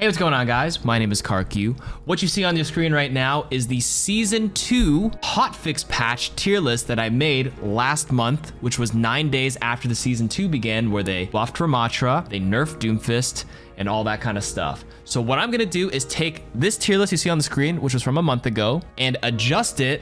Hey, what's going on, guys? My name is KarQ. What you see on your screen right now is the Season 2 hotfix patch tier list that I made last month, which was 9 days after the Season 2 began, where they buffed Ramattra, they nerfed Doomfist, and all that kind of stuff. So what I'm gonna do is take this tier list you see on the screen, which was from a month ago, and adjust it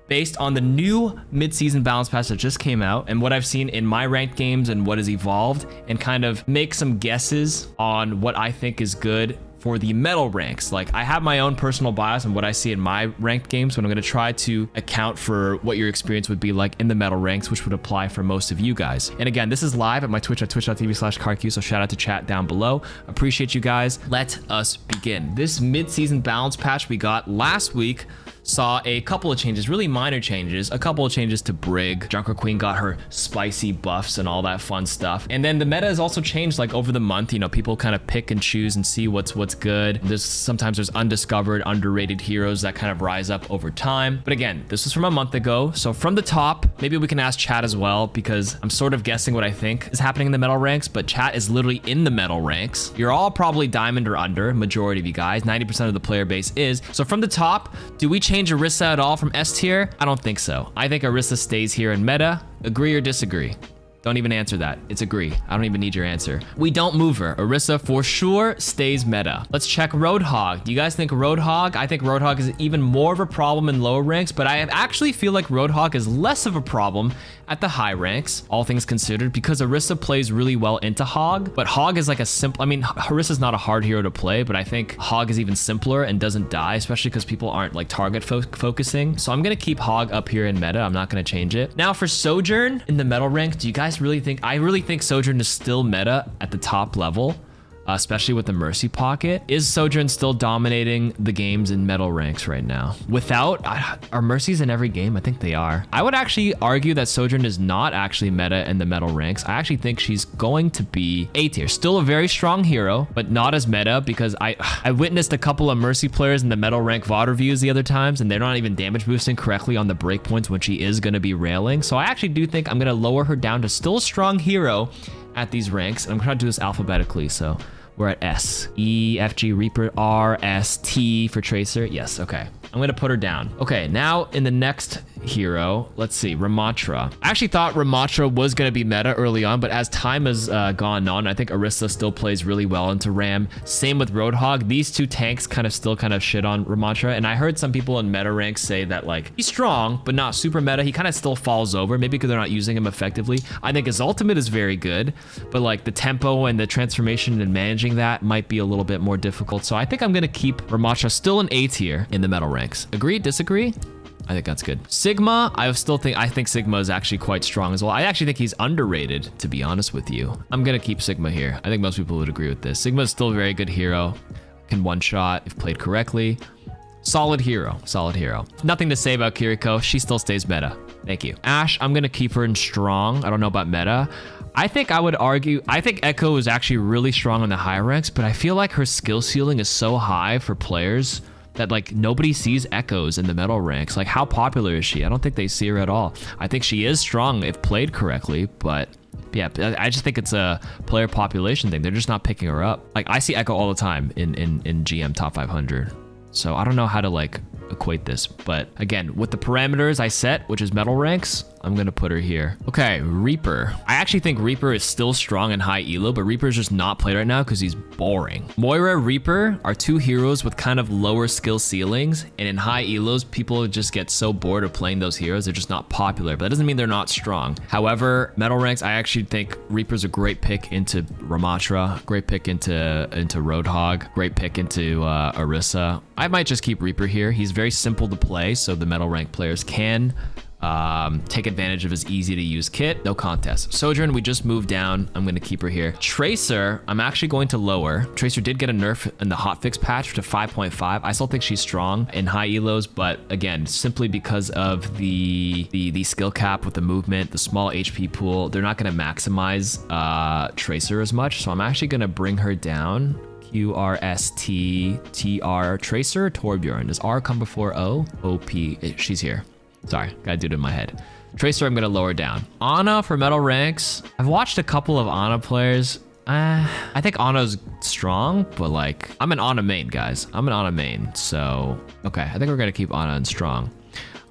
based on the new mid-season balance patch that just came out and what I've seen in my ranked games and what has evolved, and kind of make some guesses on what I think is good for the metal ranks. Like, I have my own personal bias and what I see in my ranked games, but I'm going to try to account for what your experience would be like in the metal ranks, which would apply for most of you guys. And again, this is live at my Twitch at twitch.tv/KarQ, so shout out to chat down below. Appreciate you guys. Let us begin. This mid-season balance patch we got last week saw a couple of changes, really minor changes, a couple of changes to Brig. Junker Queen got her spicy buffs and all that fun stuff. And then the meta has also changed, like, over the month. You know, people kind of pick and choose and see what's good. Sometimes there's undiscovered, underrated heroes that kind of rise up over time. But again, this was from a month ago. So from the top, maybe we can ask chat as well, because I'm sort of guessing what I think is happening in the metal ranks, but chat is literally in the metal ranks. You're all probably diamond or under, majority of you guys. 90% of the player base is. So from the top, do we change Orisa at all from S tier? I don't think so. I think Orisa stays here in meta. Agree or disagree? Don't even answer that. It's agree. I don't even need your answer. We don't move her. Orisa for sure stays meta. Let's check Roadhog. Do you guys think Roadhog? I think Roadhog is even more of a problem in lower ranks, but I actually feel like Roadhog is less of a problem at the high ranks, all things considered, because Orisa plays really well into Hog, but Hog is like a simple, I mean, Orisa's not a hard hero to play, but I think Hog is even simpler and doesn't die, especially because people aren't like target focusing. So I'm gonna keep Hog up here in meta. I'm not gonna change it. Now for Sojourn in the metal rank, do you guys really think, I really think Sojourn is still meta at the top level, especially with the Mercy Pocket. Is Sojourn still dominating the games in metal ranks right now? Without, are Mercies in every game? I think they are. I would actually argue that Sojourn is not actually meta in the metal ranks. I actually think she's going to be A tier. Still a very strong hero, but not as meta, because I witnessed a couple of Mercy players in the metal rank VOD reviews the other times, and they're not even damage boosting correctly on the breakpoints when she is gonna be railing. So I actually do think I'm gonna lower her down to still a strong hero at these ranks. And I'm gonna do this alphabetically, so we're at S. E, F, G, Reaper, R, S, T for Tracer. Yes, okay. I'm gonna put her down. Okay, now in the next hero, let's see, Ramattra. I actually thought Ramattra was gonna be meta early on, but as time has gone on, I think Orisa still plays really well into Ram. Same with Roadhog. These two tanks still shit on Ramattra, and I heard some people in meta ranks say that, like, he's strong, but not super meta. He kind of still falls over, maybe because they're not using him effectively. I think his ultimate is very good, but like the tempo and the transformation and managing that might be a little bit more difficult. So I think I'm gonna keep Ramattra still an A tier in the metal ranks. Agree? Disagree? I think that's good. Sigma, I think Sigma is actually quite strong as well. I actually think he's underrated, to be honest with you. I'm gonna keep Sigma here. I think most people would agree with this. Sigma is still a very good hero. Can one-shot if played correctly. Solid hero, solid hero. Nothing to say about Kiriko. She still stays meta. Thank you. Ashe, I'm gonna keep her in strong. I don't know about meta. I think I would argue, I think Echo is actually really strong on the high ranks, but I feel like her skill ceiling is so high for players that, like, nobody sees Echoes in the metal ranks. Like, how popular is she? I don't think they see her at all. I think she is strong if played correctly, but yeah, I just think it's a player population thing. They're just not picking her up. Like, I see Echo all the time in GM top 500. So I don't know how to, like, equate this, but again, with the parameters I set, which is metal ranks, I'm gonna put her here. Okay, Reaper. I actually think Reaper is still strong in high elo, but Reaper is just not played right now because he's boring. Moira, Reaper are two heroes with kind of lower skill ceilings, and in high elos, people just get so bored of playing those heroes, they're just not popular, but that doesn't mean they're not strong. However, metal ranks, I actually think Reaper's a great pick into Ramattra, great pick into Roadhog, great pick into Orisa. I might just keep Reaper here. He's very simple to play, so the metal rank players can take advantage of his easy to use kit. No contest. Sojourn, we just moved down. I'm going to keep her here. Tracer, I'm actually going to lower. Tracer did get a nerf in the hotfix patch to 5.5. I still think she's strong in high elos, but again, simply because of the skill cap with the movement, the small HP pool, they're not going to maximize Tracer as much. So I'm actually going to bring her down. QRST Tracer Torbjorn. Does R come before O? OP. She's here. Sorry, gotta do it in my head. Tracer, I'm gonna lower down. Ana for metal ranks. I've watched a couple of Ana players. I think Ana's strong, but like, I'm an Ana main, guys. I'm an Ana main, so okay. I think we're gonna keep Ana and strong.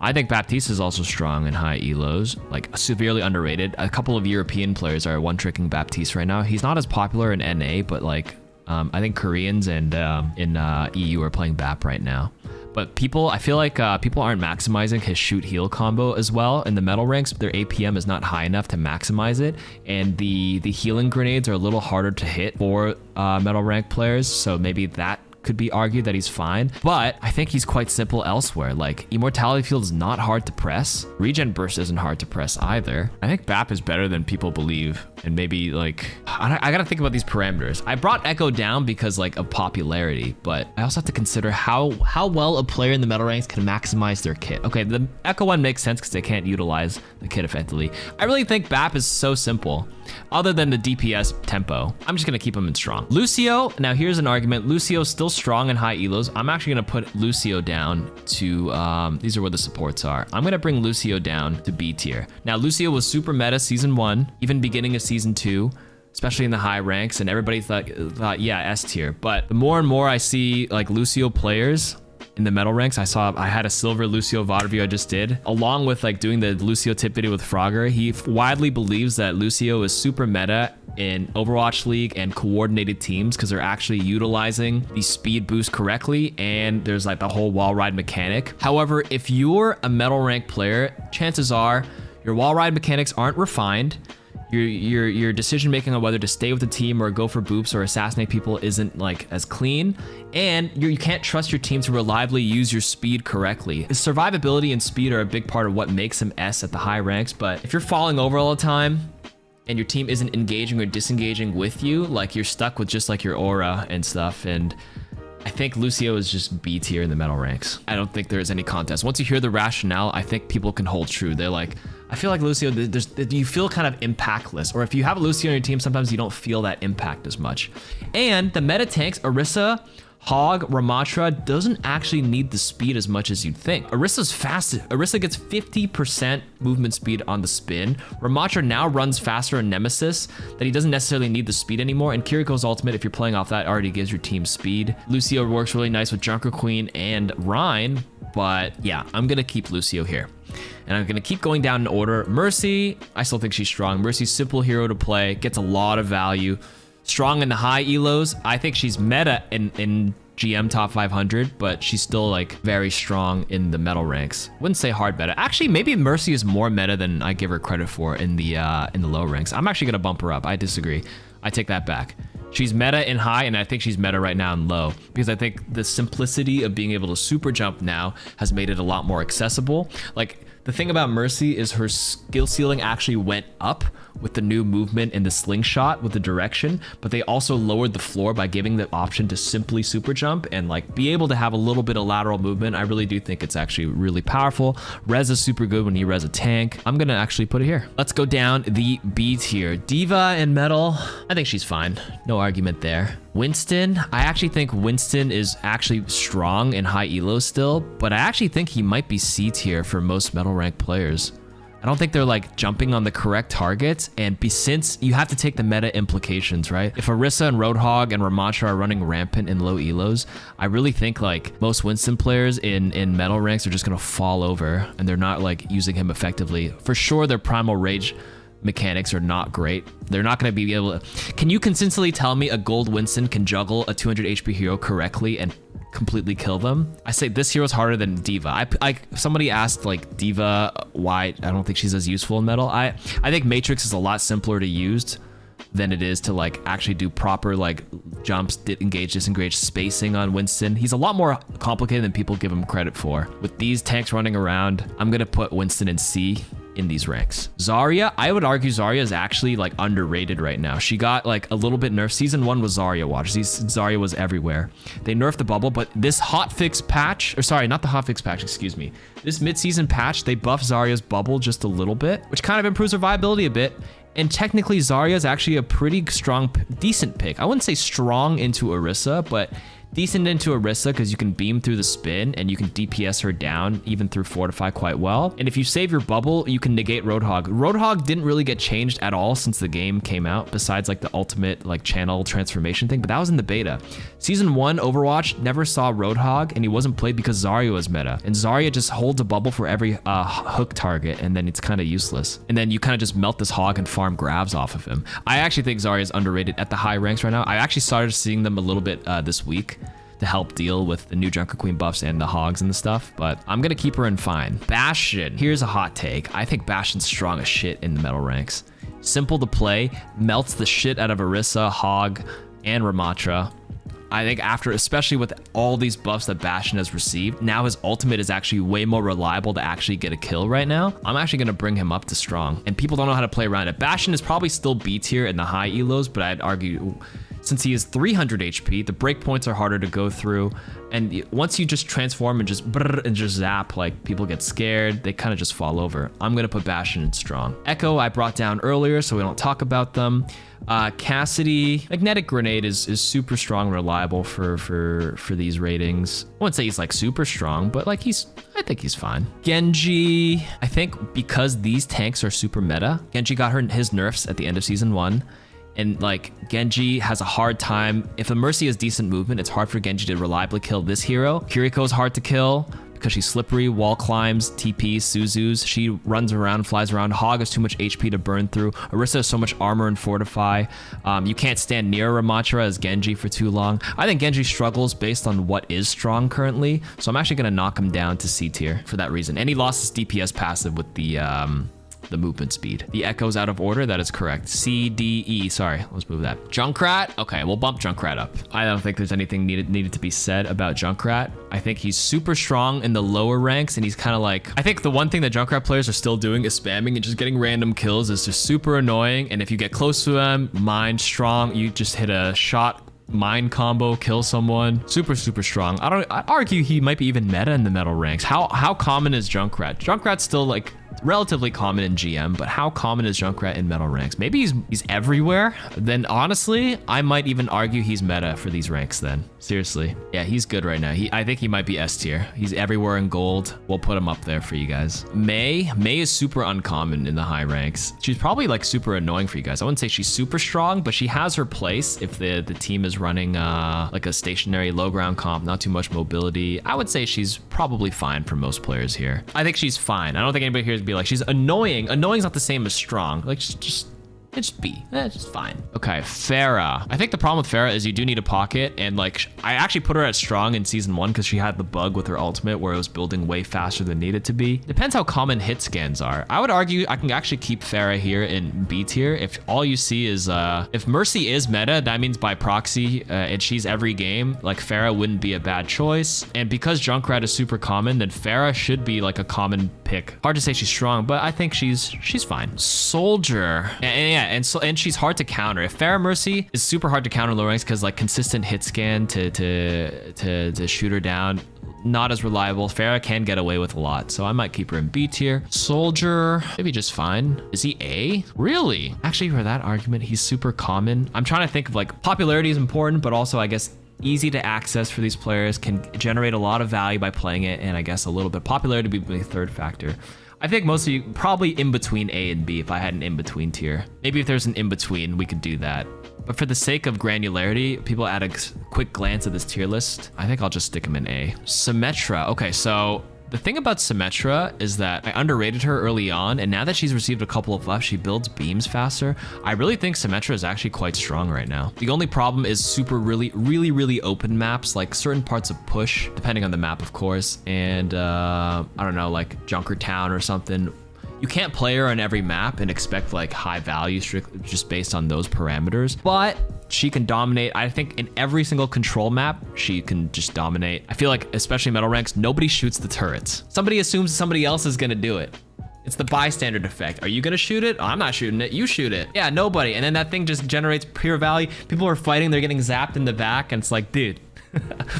I think Baptiste is also strong in high elos, like severely underrated. A couple of European players are one-tricking Baptiste right now. He's not as popular in NA, but like, I think Koreans and in EU are playing BAP right now. But I feel like people aren't maximizing his shoot heal combo as well in the metal ranks. Their APM is not high enough to maximize it, and the healing grenades are a little harder to hit for metal rank players. So maybe that could be argued that he's fine, but I think he's quite simple elsewhere. Like, Immortality Field is not hard to press. Regen Burst isn't hard to press either. I think BAP is better than people believe, and maybe like, I gotta think about these parameters. I brought Echo down because like of popularity, but I also have to consider how well a player in the metal ranks can maximize their kit. Okay, the Echo one makes sense because they can't utilize the kit effectively. I really think BAP is so simple, other than the DPS tempo. I'm just gonna keep him in strong. Lucio, now here's an argument. Lucio's still strong in high elos. I'm actually gonna put Lucio down to, these are where the supports are. I'm gonna bring Lucio down to B tier. Now, Lucio was super meta season 1, even beginning of season 2, especially in the high ranks, and everybody thought yeah, S tier. But the more and more I see like Lucio players in the metal ranks, I had a silver Lucio VOD review I just did, along with like doing the Lucio tip video with Frogger. He widely believes that Lucio is super meta in Overwatch League and coordinated teams because they're actually utilizing the speed boost correctly, and there's like the whole wall ride mechanic. However, if you're a metal rank player, chances are your wall ride mechanics aren't refined. Your decision making on whether to stay with the team or go for boops or assassinate people isn't like as clean, and you can't trust your team to reliably use your speed correctly. Survivability and speed are a big part of what makes him S at the high ranks, but if you're falling over all the time and your team isn't engaging or disengaging with you, like you're stuck with just like your aura and stuff. And I think Lucio is just B tier in the metal ranks. I don't think there is any contest. Once you hear the rationale, I think people can hold true. They're like, I feel like Lucio, you feel kind of impactless. Or if you have a Lucio on your team, sometimes you don't feel that impact as much. And the meta tanks, Orisa, Hog, Ramatra doesn't actually need the speed as much as you'd think. Orisa's fast. Orisa gets 50% movement speed on the spin. Ramatra now runs faster in Nemesis, that he doesn't necessarily need the speed anymore. And Kiriko's ultimate, if you're playing off that, already gives your team speed. Lucio works really nice with Junker Queen and Rhine, but yeah, I'm gonna keep Lucio here. And I'm gonna keep going down in order. Mercy, I still think she's strong. Mercy's simple hero to play, gets a lot of value. Strong in the high elos. I think she's meta in GM top 500, but she's still like very strong in the metal ranks. Wouldn't say hard meta. Actually, maybe Mercy is more meta than I give her credit for in the low ranks. I'm actually gonna bump her up. I disagree. I take that back. She's meta in high, and I think she's meta right now in low, because I think the simplicity of being able to super jump now has made it a lot more accessible. Like, the thing about Mercy is her skill ceiling actually went up with the new movement and the slingshot with the direction, but they also lowered the floor by giving the option to simply super jump and like be able to have a little bit of lateral movement. I really do think it's actually really powerful. Res is super good when you res a tank. I'm gonna actually put it here. Let's go down the B tier. Diva and metal, I think she's fine. No argument there. Winston, I actually think Winston is actually strong in high elo still, but I actually think he might be C tier for most metal rank players. I don't think they're like jumping on the correct targets, and since you have to take the meta implications, right? If Orisa and Roadhog and Ramatra are running rampant in low elos, I really think like most Winston players in metal ranks are just gonna fall over, and they're not like using him effectively. For sure, their primal rage mechanics are not great. They're not going to be able to... Can you consistently tell me a gold Winston can juggle a 200 HP hero correctly and completely kill them? I say this hero's harder than Diva. Somebody asked like Diva why I don't think she's as useful in metal. I think Matrix is a lot simpler to use than it is to like actually do proper like jumps, engage, disengage spacing on Winston. He's a lot more complicated than people give him credit for. With these tanks running around, I'm going to put Winston in C in these ranks. Zarya, I would argue Zarya is actually like underrated right now. She got like a little bit nerfed. Season 1 was Zarya watch. Zarya was everywhere. They nerfed the bubble, but this hotfix patch, or sorry, not the hotfix patch, excuse me. This mid-season patch, they buffed Zarya's bubble just a little bit, which kind of improves her viability a bit. And technically Zarya is actually a pretty strong, decent pick. I wouldn't say strong into Orisa, but decent into Orisa because you can beam through the spin and you can DPS her down even through Fortify quite well. And if you save your bubble, you can negate Roadhog. Roadhog didn't really get changed at all since the game came out, besides like the ultimate like channel transformation thing, but that was in the beta. Season 1 Overwatch never saw Roadhog, and he wasn't played because Zarya was meta. And Zarya just holds a bubble for every hook target, and then it's kind of useless. And then you kind of just melt this hog and farm grabs off of him. I actually think Zarya is underrated at the high ranks right now. I actually started seeing them a little bit this week to help deal with the new Junker Queen buffs and the hogs and the stuff, but I'm gonna keep her in fine. Bastion, here's a hot take. I think Bastion's strong as shit in the metal ranks. Simple to play, melts the shit out of Orisa, Hog, and Ramatra. I think after, especially with all these buffs that Bastion has received, now his ultimate is actually way more reliable to actually get a kill right now. I'm actually gonna bring him up to strong, and people don't know how to play around it. Bastion is probably still B tier in the high elos, but I'd argue since he is 300 HP, the breakpoints are harder to go through. And once you just transform and just brrr and just zap, like people get scared, they kind of just fall over. I'm gonna put Bastion in strong. Echo I brought down earlier, so we don't talk about them. Cassidy, Magnetic Grenade is super strong, reliable for these ratings. I wouldn't say he's like super strong, but like I think he's fine. Genji, I think because these tanks are super meta, Genji got his nerfs at the end of season 1. And like Genji has a hard time. If a Mercy has decent movement, it's hard for Genji to reliably kill this hero. Kiriko is hard to kill because she's slippery, wall climbs, TPs, Suzus. She runs around, flies around. Hog has too much HP to burn through. Orisa has so much armor and fortify. You can't stand near Ramatra as Genji for too long. I think Genji struggles based on what is strong currently. So I'm actually gonna knock him down to C tier for that reason. And he lost his DPS passive with the movement speed. The Echo's out of order, that is correct. C, D, E, sorry, let's move that. Junkrat, okay, we'll bump Junkrat up. I don't think there's anything needed to be said about Junkrat. I think he's super strong in the lower ranks, and he's kind of like, I think the one thing that Junkrat players are still doing is spamming and just getting random kills is just super annoying, and if you get close to them, mind strong, you just hit a shot, mind combo, kill someone. Super strong. I'd argue he might be even meta in the metal ranks. How common is Junkrat? Junkrat's still like relatively common in GM, but how common is Junkrat in metal ranks? Maybe he's everywhere. Then honestly, I might even argue he's meta for these ranks then. Seriously. Yeah, he's good right now. I think he might be S tier. He's everywhere in gold. We'll put him up there for you guys. Mei is super uncommon in the high ranks. She's probably like super annoying for you guys. I wouldn't say she's super strong, but she has her place if the team is running like a stationary low ground comp, not too much mobility. I would say she's probably fine for most players here. I think she's fine. I don't think anybody here would be like, she's annoying. Annoying's not the same as strong. Like, it's just B. Just fine. Okay, Pharah. I think the problem with Pharah is you do need a pocket, and like, I actually put her at strong in season 1 because she had the bug with her ultimate where it was building way faster than needed to be. Depends how common hit scans are. I would argue I can actually keep Pharah here in B tier if all you see is, if Mercy is meta, that means by proxy, and she's every game, like Pharah wouldn't be a bad choice. And because Junkrat is super common, then Pharah should be like a common pick. Hard to say she's strong, but I think she's fine. Soldier. And she's hard to counter. If Pharah Mercy is super hard to counter in low ranks because like consistent hit scan to shoot her down, not as reliable. Pharah can get away with a lot, so I might keep her in B tier. Soldier, maybe just fine. Is he A? Really? Actually, for that argument, he's super common. I'm trying to think of like, popularity is important, but also I guess easy to access for these players, can generate a lot of value by playing it, and I guess a little bit popularity would be the third factor. I think most of you probably in between A and B if I had an in-between tier. Maybe if there's an in-between, we could do that. But for the sake of granularity, people at a quick glance at this tier list, I think I'll just stick him in A. Symmetra. Okay, so the thing about Symmetra is that I underrated her early on, and now that she's received a couple of buffs, she builds beams faster. I really think Symmetra is actually quite strong right now. The only problem is super really open maps, like certain parts of push, depending on the map, of course, and I don't know, like Junkertown or something. You can't play her on every map and expect like high value strictly just based on those parameters, but she can dominate. I think in every single control map, she can just dominate. I feel like, especially metal ranks, nobody shoots the turrets. Somebody assumes somebody else is gonna do it. It's the bystander effect. Are you gonna shoot it? Oh, I'm not shooting it, you shoot it. Yeah, nobody. And then that thing just generates pure value. People are fighting, they're getting zapped in the back, and it's like, dude,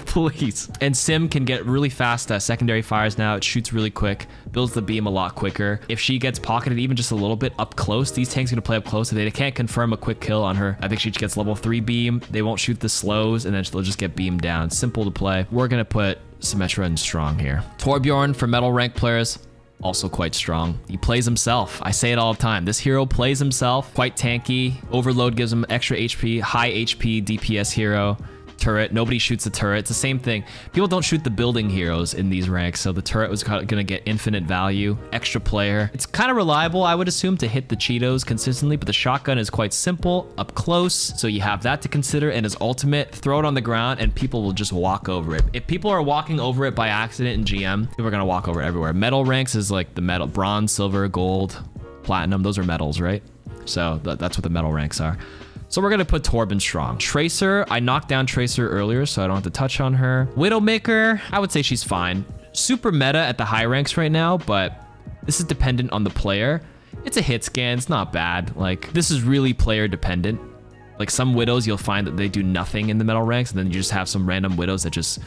Please. And Sim can get really fast secondary fires now. It shoots really quick, builds the beam a lot quicker. If she gets pocketed even just a little bit up close, these tanks are gonna play up close. If they can't confirm a quick kill on her, I think she gets level 3 beam. They won't shoot the slows, and then they'll just get beamed down. Simple to play. We're gonna put Symmetra in strong here. Torbjorn for metal rank players, also quite strong. He plays himself. I say it all the time. This hero plays himself, quite tanky. Overload gives him extra HP, high HP DPS hero. Turret, nobody shoots the turret. It's the same thing. People don't shoot the building heroes in these ranks, so the turret was gonna get infinite value. Extra player. It's kind of reliable, I would assume, to hit the Cheetos consistently, but the shotgun is quite simple, up close, so you have that to consider. And his ultimate, throw it on the ground and people will just walk over it. If people are walking over it by accident in GM, people are gonna walk over it everywhere. Metal ranks is like the metal, bronze, silver, gold, platinum. Those are metals, right? So that's what the metal ranks are. So we're gonna put Torben strong. Tracer, I knocked down Tracer earlier, so I don't have to touch on her. Widowmaker, I would say she's fine. Super meta at the high ranks right now, but this is dependent on the player. It's a hit scan, it's not bad. Like, this is really player dependent. Like some Widows, you'll find that they do nothing in the metal ranks, and then you just have some random Widows that just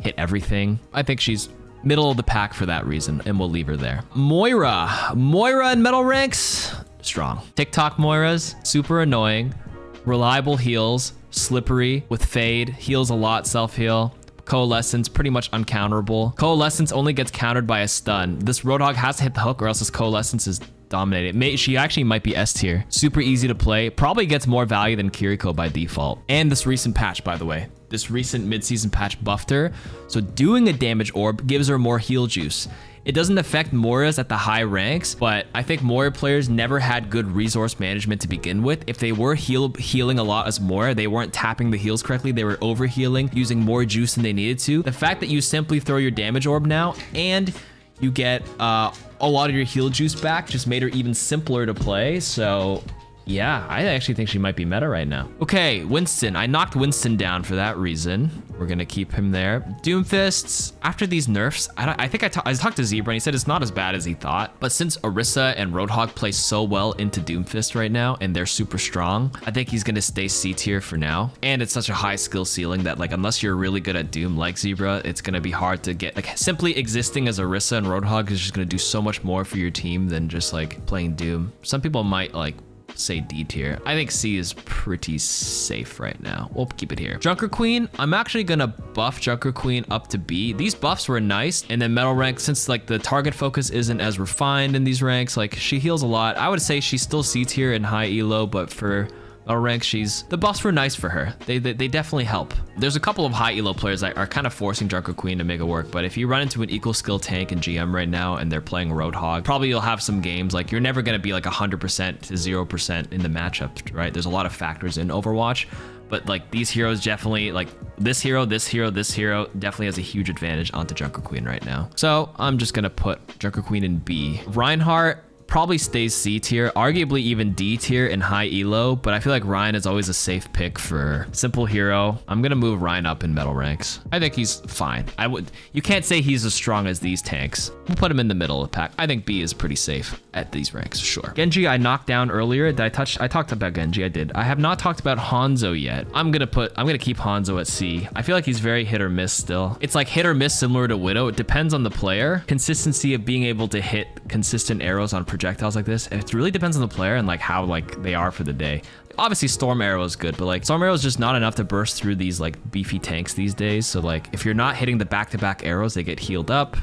hit everything. I think she's middle of the pack for that reason, and we'll leave her there. Moira in metal ranks, strong. TikTok Moiras, super annoying. Reliable heals, slippery with fade, heals a lot, self-heal. Coalescence, pretty much uncounterable. Coalescence only gets countered by a stun. This Roadhog has to hit the hook or else this Coalescence is dominated. She actually might be S tier. Super easy to play. Probably gets more value than Kiriko by default. And this recent patch, by the way. This recent mid-season patch buffed her. So doing a damage orb gives her more heal juice. It doesn't affect Moiras at the high ranks, but I think Moira players never had good resource management to begin with. If they were healing a lot as Moira, they weren't tapping the heals correctly. They were over healing, using more juice than they needed to. The fact that you simply throw your damage orb now and you get a lot of your heal juice back just made her even simpler to play. So yeah, I actually think she might be meta right now. Okay, Winston. I knocked Winston down for that reason. We're gonna keep him there. Doomfists, after these nerfs, I talked to Zebra and he said it's not as bad as he thought. But since Orisa and Roadhog play so well into Doomfist right now and they're super strong, I think he's gonna stay C tier for now. And it's such a high skill ceiling that like unless you're really good at Doom like Zebra, it's gonna be hard to get. Like simply existing as Orisa and Roadhog is just gonna do so much more for your team than just like playing Doom. Some people might like say D tier. I think C is pretty safe right now. We'll keep it here. Junker Queen, I'm actually gonna buff Junker Queen up to B. These buffs were nice, and then metal rank, since like the target focus isn't as refined in these ranks, like she heals a lot. I would say she's still C tier in high elo, but for metal rank, the buffs were nice for her. They definitely help. There's a couple of high elo players that are kind of forcing Junker Queen to make it work, but if you run into an equal skill tank in GM right now and they're playing Roadhog, probably you'll have some games, like you're never gonna be like 100% to 0% in the matchup, right? There's a lot of factors in Overwatch, but like these heroes definitely, like this hero definitely has a huge advantage onto Junker Queen right now. So I'm just gonna put Junker Queen in B. Reinhardt probably stays C tier, arguably even D tier in high elo, but I feel like Ryan is always a safe pick for simple hero. I'm gonna move Ryan up in metal ranks. I think he's fine. You can't say he's as strong as these tanks. We'll put him in the middle of the pack. I think B is pretty safe at these ranks, sure. Genji I knocked down earlier. I talked about Genji, I did. I have not talked about Hanzo yet. I'm gonna keep Hanzo at C. I feel like he's very hit or miss still. It's like hit or miss similar to Widow. It depends on the player. Consistency of being able to hit consistent arrows on projectiles like this, it really depends on the player and like how like they are for the day. Obviously Storm Arrow is good, but like Storm Arrow is just not enough to burst through these like beefy tanks these days. So like if you're not hitting the back-to-back arrows, they get healed up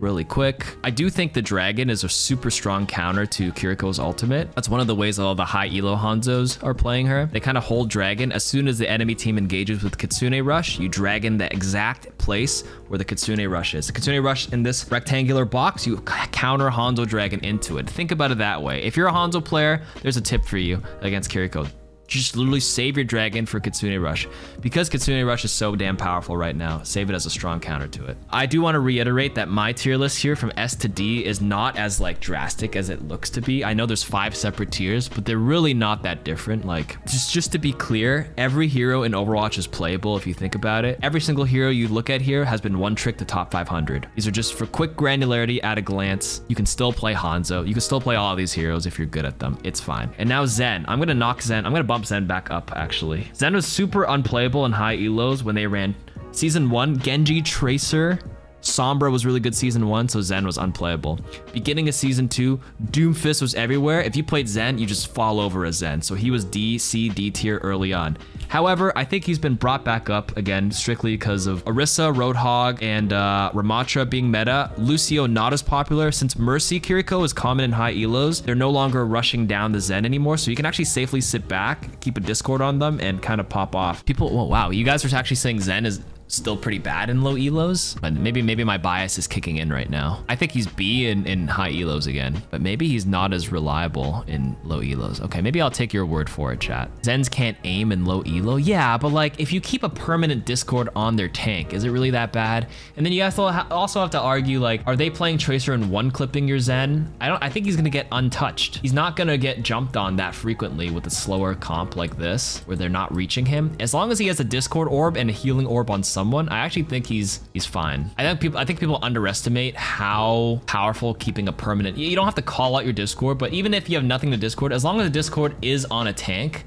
really quick. I do think the dragon is a super strong counter to Kiriko's ultimate. That's one of the ways all the high elo Hanzos are playing her. They kind of hold dragon. As soon as the enemy team engages with Kitsune Rush, you dragon the exact place where the Kitsune Rush is. The Kitsune Rush in this rectangular box, you counter Hanzo dragon into it. Think about it that way. If you're a Hanzo player, there's a tip for you against Kiriko. Just literally save your dragon for Kitsune Rush. Because Kitsune Rush is so damn powerful right now, save it as a strong counter to it. I do want to reiterate that my tier list here from S to D is not as like drastic as it looks to be. I know there's 5 separate tiers, but they're really not that different. Like just to be clear, every hero in Overwatch is playable if you think about it. Every single hero you look at here has been one trick to top 500. These are just for quick granularity at a glance. You can still play Hanzo. You can still play all of these heroes if you're good at them. It's fine. And now Zen. I'm gonna knock Zen. I'm gonna bump Zen back up actually. Zen was super unplayable in high elos when they ran Season 1, Genji, Tracer, Sombra was really good season 1, so Zen was unplayable. Beginning of season 2, Doomfist was everywhere. If you played Zen, you just fall over a Zen. So he was D, C, D tier early on. However, I think he's been brought back up again strictly because of Orisa, Roadhog, and Ramatra being meta. Lucio not as popular. Since Mercy Kiriko is common in high elos, they're no longer rushing down the Zen anymore, so you can actually safely sit back, keep a Discord on them, and kind of pop off. People, oh, wow, you guys are actually saying Zen is still pretty bad in low elos, but maybe my bias is kicking in right now. I think he's B in high elos again, but maybe he's not as reliable in low elos. Okay, maybe I'll take your word for it, chat. Zens can't aim in low elo. Yeah, but like if you keep a permanent Discord on their tank, is it really that bad? And then you guys also have to argue, like, are they playing Tracer and one clipping your Zen? I think he's gonna get untouched. He's not gonna get jumped on that frequently with a slower comp like this, where they're not reaching him. As long as he has a Discord orb and a healing orb on someone, I actually think he's fine. I think people underestimate how powerful keeping a permanent. You don't have to call out your Discord, but even if you have nothing to Discord, as long as the Discord is on a tank,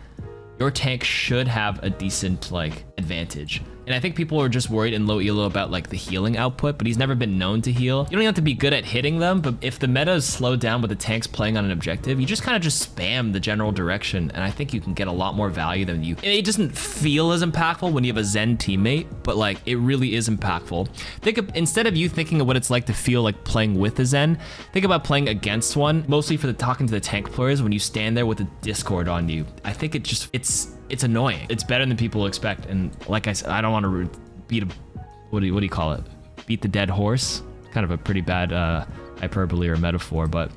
your tank should have a decent like advantage. And I think people are just worried in low elo about like the healing output, but he's never been known to heal. You don't have to be good at hitting them, but if the meta is slowed down with the tanks playing on an objective, you just kind of just spam the general direction, and I think you can get a lot more value than you. It doesn't feel as impactful when you have a Zen teammate, but like it really is impactful. Think of, instead of you thinking of what it's like to feel like playing with a Zen, think about playing against one, mostly for the talking to the tank players when you stand there with a Discord on you. I think it's annoying. It's better than people expect. And like I said, I don't want to beat a, what do you call it? Beat the dead horse? Kind of a pretty bad hyperbole or metaphor, but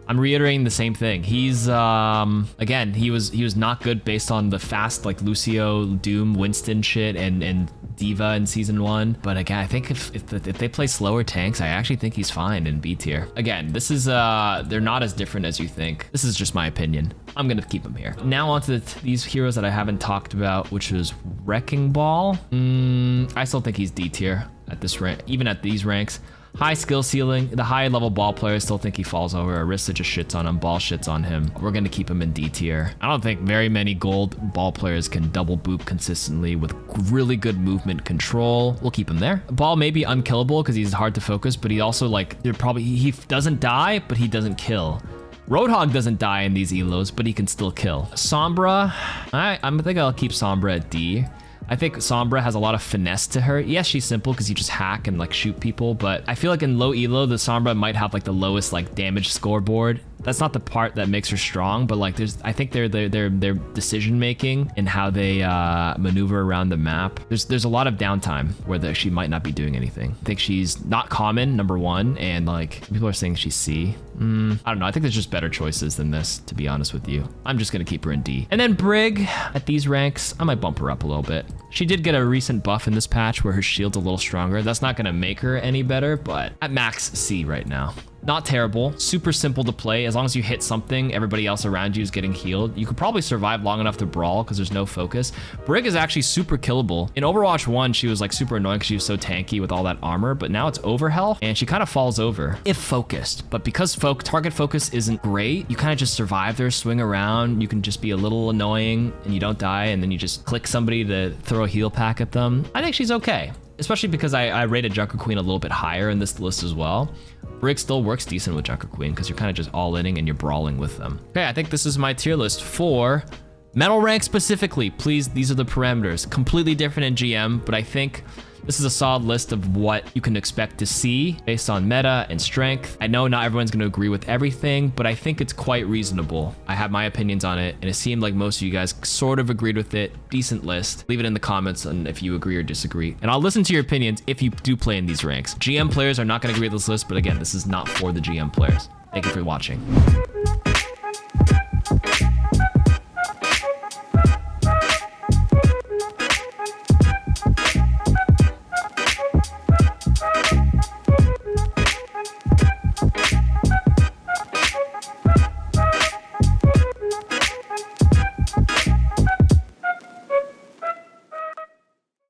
I'm reiterating the same thing. He's, again, he was not good based on the fast, like Lucio, Doom, Winston shit, and Diva in season 1. But again, I think if they play slower tanks, I actually think he's fine in B tier. Again, this is, they're not as different as you think. This is just my opinion. I'm gonna keep him here. Now onto these heroes that I haven't talked about, which is Wrecking Ball. I still think he's D tier at this rank, even at these ranks. High skill ceiling. The high level ball players still think he falls over. Orisa just shits on him. Ball shits on him. We're gonna keep him in D tier. I don't think very many gold ball players can double boop consistently with really good movement control. We'll keep him there. Ball may be unkillable because he's hard to focus, but he also like, he doesn't die, but he doesn't kill. Roadhog doesn't die in these elos, but he can still kill. Sombra, I think I'll keep Sombra at D. I think Sombra has a lot of finesse to her. Yes, she's simple because you just hack and like shoot people, but I feel like in low elo, the Sombra might have like the lowest like damage scoreboard. That's not the part that makes her strong, but like I think their decision making and how they maneuver around the map. There's a lot of downtime where she might not be doing anything. I think she's not common, number 1, and like people are saying she's C. I don't know. I think there's just better choices than this, to be honest with you. I'm just gonna keep her in D. And then Brig at these ranks, I might bump her up a little bit. She did get a recent buff in this patch where her shield's a little stronger. That's not gonna make her any better, but at max C right now. Not terrible, super simple to play. As long as you hit something, everybody else around you is getting healed. You could probably survive long enough to brawl because there's no focus. Brig is actually super killable. In Overwatch 1, she was like super annoying because she was so tanky with all that armor, but now it's over health and she kind of falls over if focused. But because target focus isn't great, you kind of just survive there, swing around. You can just be a little annoying and you don't die, and then you just click somebody to throw a heal pack at them. I think she's okay, especially because I rated Junker Queen a little bit higher in this list as well. Brig still works decent with Junker Queen because you're kind of just all-inning and you're brawling with them. Okay, I think this is my tier list for metal rank specifically. Please, these are the parameters. Completely different in GM, but I think this is a solid list of what you can expect to see based on meta and strength. I know not everyone's going to agree with everything, but I think it's quite reasonable. I have my opinions on it, and it seemed like most of you guys sort of agreed with it. Decent list. Leave it in the comments and if you agree or disagree. And I'll listen to your opinions if you do play in these ranks. GM players are not going to agree with this list, but again, this is not for the GM players. Thank you for watching.